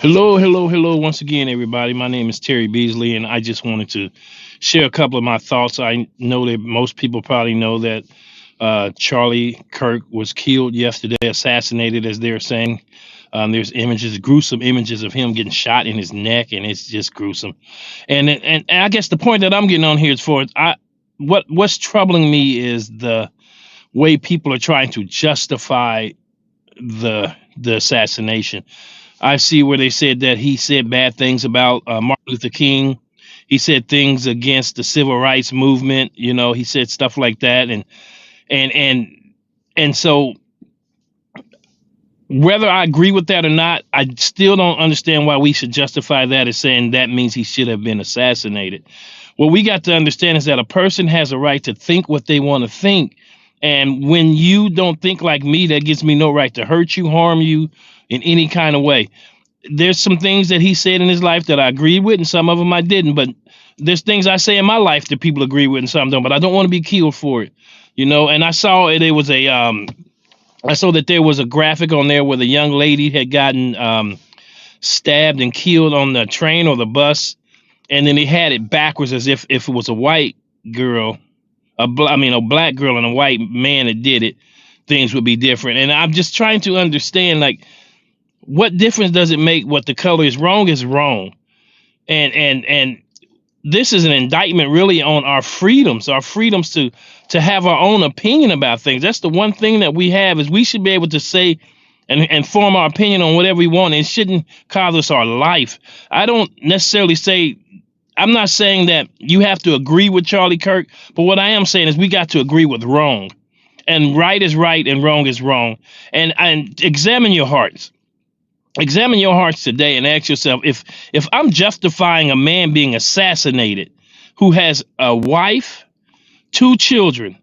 Hello, once again, everybody. My name is Terry Beasley, and I just wanted to share a couple of my thoughts. I know that most people probably know that Charlie Kirk was killed yesterday, assassinated, as they're saying. There's images, gruesome images of him getting shot in his neck, and it's just gruesome. And I guess the point that I'm getting on here is what's troubling me is the way people are trying to justify the assassination. I see where they said that he said bad things about Martin Luther King. He said things against the civil rights movement. He said stuff like that, and and and so whether I agree with that or not, I still don't understand why we should justify that as saying that means he should have been assassinated. What we got to understand is that a person has a right to think what they want to think. And when you don't think like me, that gives me no right to hurt you, harm you in any kind of way. There's some things that he said in his life that I agreed with, and some of them I didn't. But there's things I say in my life that people agree with, and some don't. But I don't want to be killed for it, And I saw it. It was I saw that there was a graphic on there where the young lady had gotten stabbed and killed on the train or the bus, and then they had it backwards as if it was a white girl, a black girl and a white man that did it, things would be different. And I'm just trying to understand, like, what difference does it make? What the color is wrong, and this is an indictment really on our freedoms to have our own opinion about things. That's the one thing that we have, is we should be able to say and form our opinion on whatever we want. It shouldn't cost us our life. I don't necessarily say, I'm not saying that you have to agree with Charlie Kirk, but what I am saying is we got to agree with wrong, and right is right and wrong is wrong. And examine your hearts. Examine your hearts today and ask yourself, if I'm justifying a man being assassinated who has a wife, two children.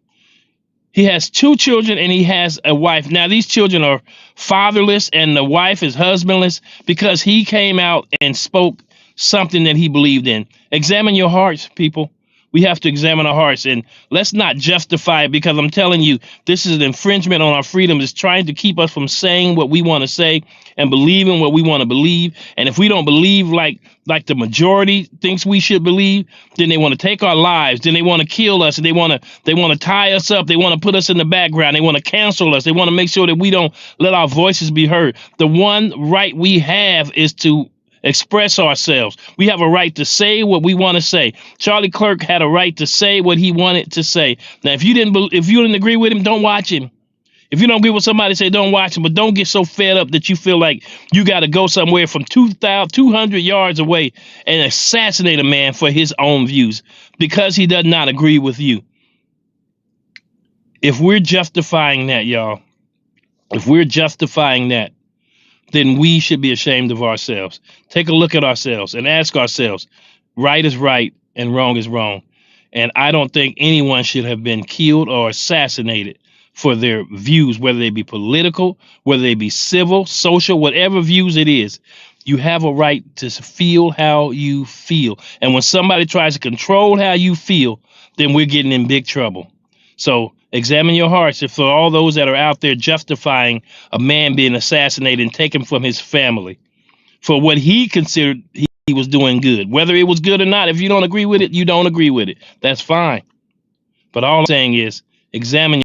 He has two children and he has a wife. Now, these children are fatherless and the wife is husbandless because he came out and spoke something that he believed in. Examine your hearts, people. We have to examine our hearts, and let's not justify it, because I'm telling you, this is an infringement on our freedom. It's trying to keep us from saying what we want to say and believing what we want to believe. And if we don't believe like the majority thinks we should believe, then they want to take our lives. Then they want to kill us, and they want to tie us up. They want to put us in the background. They want to cancel us. They want to make sure that we don't let our voices be heard. The one right we have is to express ourselves. We have a right to say what we want to say. Charlie Kirk had a right to say what he wanted to say. Now, if you didn't agree with him, don't watch him. If you don't agree with somebody, say don't watch him. But don't get so fed up that you feel like you got to go somewhere from 200 yards away and assassinate a man for his own views because he does not agree with you. If we're justifying that, y'all, if we're justifying that, then we should be ashamed of ourselves. Take a look at ourselves and ask ourselves, right is right and wrong is wrong. And I don't think anyone should have been killed or assassinated for their views, whether they be political, whether they be civil, social, whatever views it is. You have a right to feel how you feel. And when somebody tries to control how you feel, then we're getting in big trouble. So examine your hearts. If for all those that are out there justifying a man being assassinated and taken from his family for what he considered he was doing good, whether it was good or not, if you don't agree with it, you don't agree with it. That's fine. But all I'm saying is examine